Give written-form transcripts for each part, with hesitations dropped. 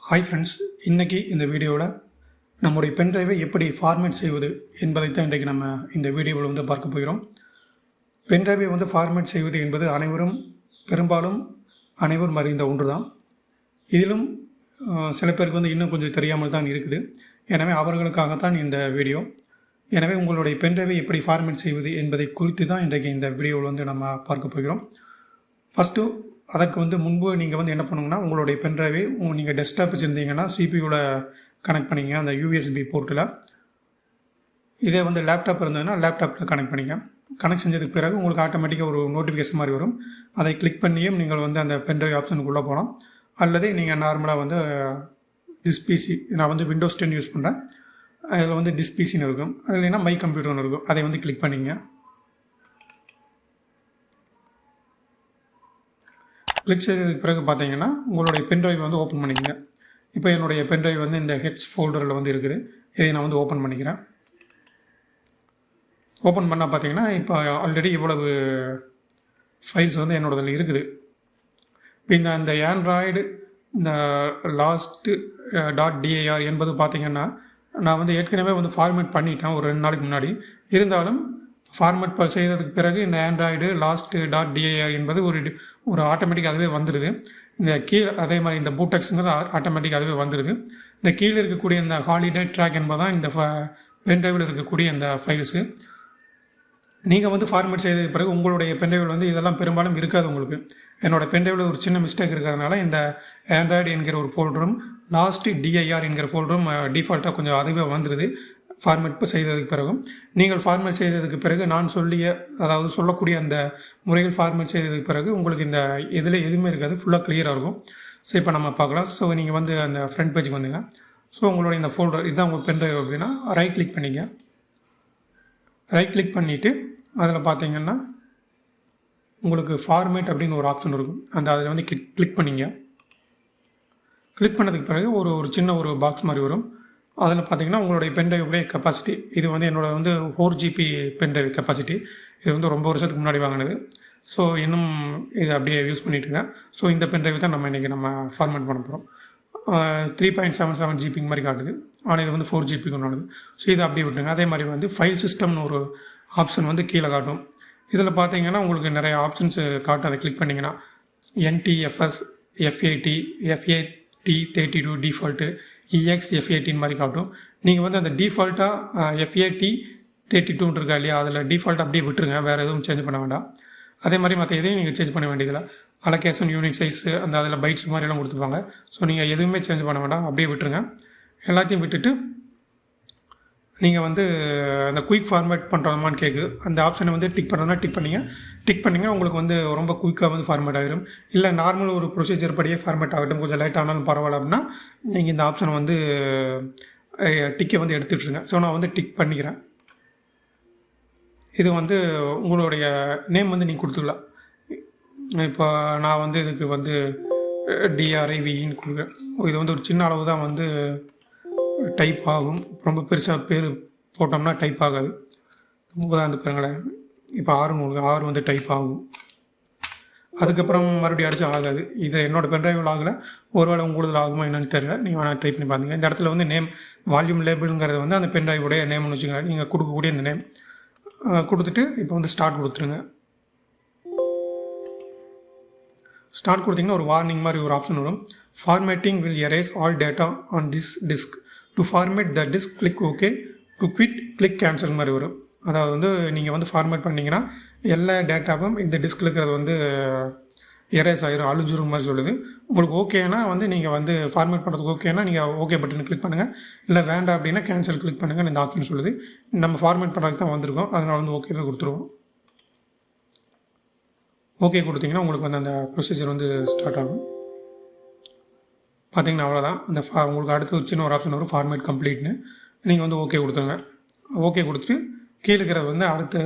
Hi friends, இன்றைக்கி இந்த வீடியோவில் நம்முடைய பென்ட்ரைவை எப்படி ஃபார்மேட் செய்வது என்பதைத்தான் இன்றைக்கு நம்ம இந்த வீடியோவில் பார்க்க போகிறோம். பென்ட்ரைவை ஃபார்மேட் செய்வது என்பது பெரும்பாலும் அனைவரும் அறிந்த ஒன்று தான். இதிலும் சில பேருக்கு இன்னும் கொஞ்சம் தெரியாமல் தான் இருக்குது. எனவே அவர்களுக்காகத்தான் இந்த வீடியோ. எனவே உங்களுடைய பென்ட்ரைவை எப்படி ஃபார்மேட் செய்வது என்பதை குறித்து தான் இன்றைக்கு இந்த வீடியோவில் நம்ம பார்க்க போகிறோம். ஃபஸ்ட்டு அதற்கு முன்பு நீங்கள் என்ன பண்ணுங்கன்னா, உங்களுடைய பென்ட்ரைவை நீங்கள் டெஸ்க்டாப் வச்சுருந்தீங்கன்னா சிபியூவில் கனெக்ட் பண்ணிங்க அந்த யூஎஸ்பி போர்ட்டில். இதே லேப்டாப் இருந்ததுன்னா லேப்டாப்பில் கனெக்ட் பண்ணிங்க. கனெக்ட் செஞ்சதுக்கு பிறகு உங்களுக்கு ஆட்டோமேட்டிக்காக ஒரு நோட்டிஃபிகேஷன் மாதிரி வரும். அதை கிளிக் பண்ணியும் நீங்கள் அந்த பென்ட்ரைவ் ஆப்ஷனுக்குள்ளே போகலாம். அல்லது நீங்கள் நார்மலாக திஸ் பிசி, நான் விண்டோஸ் 10 யூஸ் பண்ணுறேன். அதில் திஸ் பிசின்னு இருக்கும். அது இல்லைன்னா மை கம்ப்யூட்டர்னு இருக்கும். அதை கிளிக் பண்ணிங்க. கிளிக் செய்ததுக்கு பிறகு பார்த்தீங்கன்னா உங்களுடைய பென்ட்ரைவ் ஓப்பன் பண்ணிக்கங்க. இப்போ என்னுடைய பென்ட்ரைவ் இந்த ஹெட்ஸ் ஃபோல்டரில் இருக்குது. இதை நான் ஓப்பன் பண்ணிக்கிறேன். ஓப்பன் பண்ணால் பார்த்தீங்கன்னா இப்போ ஆல்ரெடி இவ்வளவு ஃபைல்ஸ் என்னோடதில் இருக்குது. இப்போ இந்த ஆண்ட்ராய்டு இந்த லாஸ்ட்டு .dar என்பது பார்த்திங்கன்னா நான் ஏற்கனவே ஃபார்மேட் பண்ணிட்டேன் ஒரு 2 நாளைக்கு முன்னாடி. இருந்தாலும் ஃபார்மேட் செய்ததுக்கு பிறகு இந்த ஆண்ட்ராய்டு லாஸ்ட்டு .dar என்பது ஒரு ஆட்டோமேட்டிக் அதுவே வந்துடுது. இந்த கீழே அதே மாதிரி இந்த பூட்டெக்ஸுங்கிறது ஆட்டோமேட்டிக் அதுவே வந்துடுது. இந்த கீழே இருக்கக்கூடிய இந்த ஹாலிடே ட்ராக் என்பதான் இந்த பென்ட்ரைவில் இருக்கக்கூடிய இந்த ஃபைல்ஸு. நீங்கள் ஃபார்மேட் செய்த பிறகு உங்களுடைய பென்ட்ரைவில் இதெல்லாம் பெரும்பாலும் இருக்காது. உங்களுக்கு என்னோடய பென்ட்ரைவில் ஒரு சின்ன மிஸ்டேக் இருக்கிறதுனால இந்த ஆண்ட்ராய்டு என்கிற ஒரு ஃபோல்டரும் லாஸ்ட்டு .dir என்கிற ஃபோல்டரும் டிஃபால்ட்டாக கொஞ்சம் அதுவே வந்துடுது. ஃபார்மேட் செய்ததுக்கு பிறகும் நீங்கள் ஃபார்மேட் செய்ததுக்கு பிறகு நான் சொல்லக்கூடிய அந்த முறைகள் ஃபார்மேட் செய்ததுக்கு பிறகு உங்களுக்கு இந்த இதில் எதுவுமே இருக்காது, ஃபுல்லாக கிளியராக இருக்கும். ஸோ இப்போ நம்ம பார்க்கலாம். ஸோ நீங்கள் அந்த ஃப்ரண்ட் பேஜுக்கு வந்துங்க. ஸோ உங்களுடைய இந்த ஃபோல்டர் இதுதான் உங்கள் பென்ட்ரைவ் அப்படின்னா ரைட் கிளிக் பண்ணிங்க. ரைட் கிளிக் பண்ணிவிட்டு அதில் பார்த்தீங்கன்னா உங்களுக்கு ஃபார்மேட் அப்படின்னு ஒரு ஆப்ஷன் இருக்கும். அதில் கிளிக் பண்ணிங்க. கிளிக் பண்ணதுக்கு பிறகு ஒரு சின்ன ஒரு பாக்ஸ் மாதிரி வரும். அதில் பார்த்தீங்கன்னா உங்களுடைய பென்ட்ரைவுடைய கெப்பாசிட்டி இது என்னோடய 4GB பென்ட்ரைவ் கெப்பாசிட்டி. இது ரொம்ப வருஷத்துக்கு முன்னாடி வாங்கினது. ஸோ இன்னும் இதை அப்படியே யூஸ் பண்ணிட்டுருங்க. ஸோ இந்த பென்ட்ரைவ் தான் இன்றைக்கி நம்ம ஃபார்மேட் பண்ண போகிறோம். 3.77 GB மாதிரி காட்டுது. ஆனால் இது 4GB கொண்டாடுது. ஸோ இதை அப்படியே விட்டுருங்க. அதே மாதிரி ஃபைல் சிஸ்டம்னு ஒரு ஆப்ஷன் கீழே காட்டும். இதில் பார்த்தீங்கன்னா உங்களுக்கு நிறைய ஆப்ஷன்ஸ் காட்டும். அதை கிளிக் பண்ணிங்கன்னா NTFS, FAT, FAT32 default, EXF18 மாதிரி காட்டும். நீங்கள் அந்த டிஃபால்ட்டாக FAT32 இருக்கா இல்லையா, அதில் டிஃபால்ட் அப்படியே விட்டுருங்க. வேறு எதுவும் சேஞ்ச் பண்ண வேண்டாம். அதே மாதிரி மற்ற எதையும் நீங்கள் சேஞ்ச் பண்ண வேண்டியதில்லை. அலோகேஷன், யூனிட் சைஸு அதில் பைட்ஸ் மாதிரிலாம் கொடுத்துருப்பாங்க. ஸோ நீங்கள் எதுவுமே சேஞ்ச் பண்ண வேண்டாம், அப்படியே விட்டுருங்க. எல்லாத்தையும் விட்டுட்டு நீங்கள் அந்த குயிக் ஃபார்மேட் பண்ணுறோமான்னு கேட்குது. அந்த ஆப்ஷனை டிக் பண்ணுறதுனா டிக் பண்ணிங்கன்னா உங்களுக்கு ரொம்ப குயிக்காக ஃபார்மேட் ஆகிடும். இல்லை நார்மல் ஒரு ப்ரொசீஜர் படியே ஃபார்மேட் ஆகட்டும், கொஞ்சம் லேட் ஆனாலும் பரவாயில்ல அப்படின்னா நீங்கள் இந்த ஆப்ஷனை டிக்கை எடுத்துட்டுருங்க. ஸோ நான் டிக் பண்ணிக்கிறேன். இது உங்களுடைய நேம் நீங்கள் கொடுத்துக்கலாம். இப்போ நான் இதுக்கு DRIVன்னு கொடுக்குறேன். இது ஒரு சின்ன அளவு தான் டைப் ஆகும். ரொம்ப பெருசாக பேர் போட்டோம்னா டைப் ஆகாது. உதாரணத்துக்கு பாருங்களேன், இப்போ 6 டைப் ஆகும். அதுக்கப்புறம் மறுபடியும் அடிச்சு ஆகாது. இது என்னோடய பென்ட்ரைவில் ஆகலை. ஒருவேளை உங்களுதில் ஆகுமா என்னன்னு தெரியல. நீங்கள் வேணால் டைப் பண்ணி பார்த்தீங்க. இந்த இடத்துல நேம் வால்யூம் லேபிளுங்கிறது அந்த பென்ட்ரைவுடைய நேம்னு வச்சுக்கோங்க. நீங்கள் கொடுக்கக்கூடிய இந்த நேம் கொடுத்துட்டு இப்போ ஸ்டார்ட் கொடுத்துருங்க. ஸ்டார்ட் கொடுத்தீங்கன்னா ஒரு வார்னிங் மாதிரி ஒரு ஆப்ஷன் வரும். Formatting will erase all data on this disk. To format the disk click okay, to quit click cancel மாதிரி வரும். அதாவது நீங்கள் ஃபார்மேட் பண்ணிங்கன்னா எல்லா டேட்டாவும் இந்த டிஸ்கில் இருக்கிறது எரேஸ் ஆகிரும், அழிஞ்சிரும் மாதிரி சொல்லுது. உங்களுக்கு ஓகேனா நீங்கள் ஃபார்மேட் பண்ணுறதுக்கு ஓகேனா நீங்கள் ஓகே பட்டனை கிளிக் பண்ணுங்கள். இல்லை வேண்டாம் அப்படின்னா கேன்சல் கிளிக் பண்ணுங்கள். இந்த ஆப்ஷன் சொல்லுது. நம்ம ஃபார்மேட் பண்ணுறதுக்கு தான் வந்திருக்கோம். அதனால் ஓகேவே கொடுத்துருவோம். ஓகே கொடுத்தீங்கன்னா உங்களுக்கு அந்த ப்ரொசீஜர் ஸ்டார்ட் ஆகும். பார்த்தீங்கன்னா அவ்வளோதான். அந்த உங்களுக்கு அடுத்து சின்ன ஒரு ஆப்ஷன் வரும், ஃபார்மேட் கம்ப்ளீட்னு. நீங்கள் ஓகே கொடுத்துருங்க. ஓகே கொடுத்துட்டு கீழே இருக்கிறது அடுத்த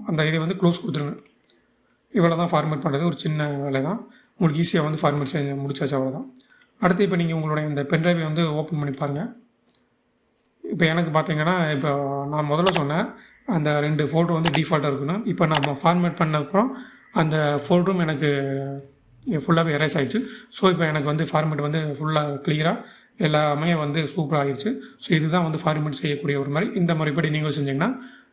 அந்த இதை க்ளோஸ் கொடுத்துருங்க. இவ்வளோ தான் ஃபார்மேட் பண்ணுறது. ஒரு சின்ன வேலை தான். உங்களுக்கு ஈஸியாக ஃபார்மேட் செஞ்சு முடிச்சாச்சு. அவ்வளோதான். அடுத்து இப்போ நீங்கள் உங்களுடைய இந்த பென்ட்ரைவை ஓப்பன் பண்ணி பாருங்கள். இப்போ எனக்கு பார்த்தீங்கன்னா இப்போ நான் முதல்ல சொன்னேன் அந்த 2 ஃபோல்டர் டிஃபால்ட்டாக இருக்கணும். இப்போ நம்ம ஃபார்மேட் பண்ண அப்புறம் அந்த ஃபோல்டரும் எனக்கு ஃபுல்லாகவே எரேஸ் ஆயிடுச்சு. ஸோ இப்போ எனக்கு வந்து ஃபார்மேட் வந்து ஃபுல்லாக கிளியராக எல்லாமே வந்து சூப்பராக ஆயிடுச்சு. ஸோ இதுதான் வந்து ஃபார்மேட் செய்யக்கூடிய ஒரு மாதிரி. இந்த முறைப்படி நீங்கள் செஞ்சிங்கன்னா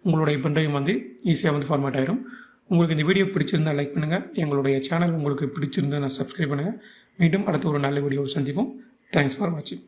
உங்களுடைய பென்ட்ரைவ் வந்து ஈஸியாக வந்து ஃபார்மேட் ஆயிரும். உங்களுக்கு இந்த வீடியோ பிடிச்சிருந்தால் லைக் பண்ணுங்கள். எங்களுடைய சேனல் உங்களுக்கு பிடிச்சிருந்தால் சப்ஸ்கிரைப் பண்ணுங்கள். மீண்டும் அடுத்த ஒரு நல்ல வீடியோவில் சந்திப்போம். தேங்க்ஸ் ஃபார் வாட்சிங்.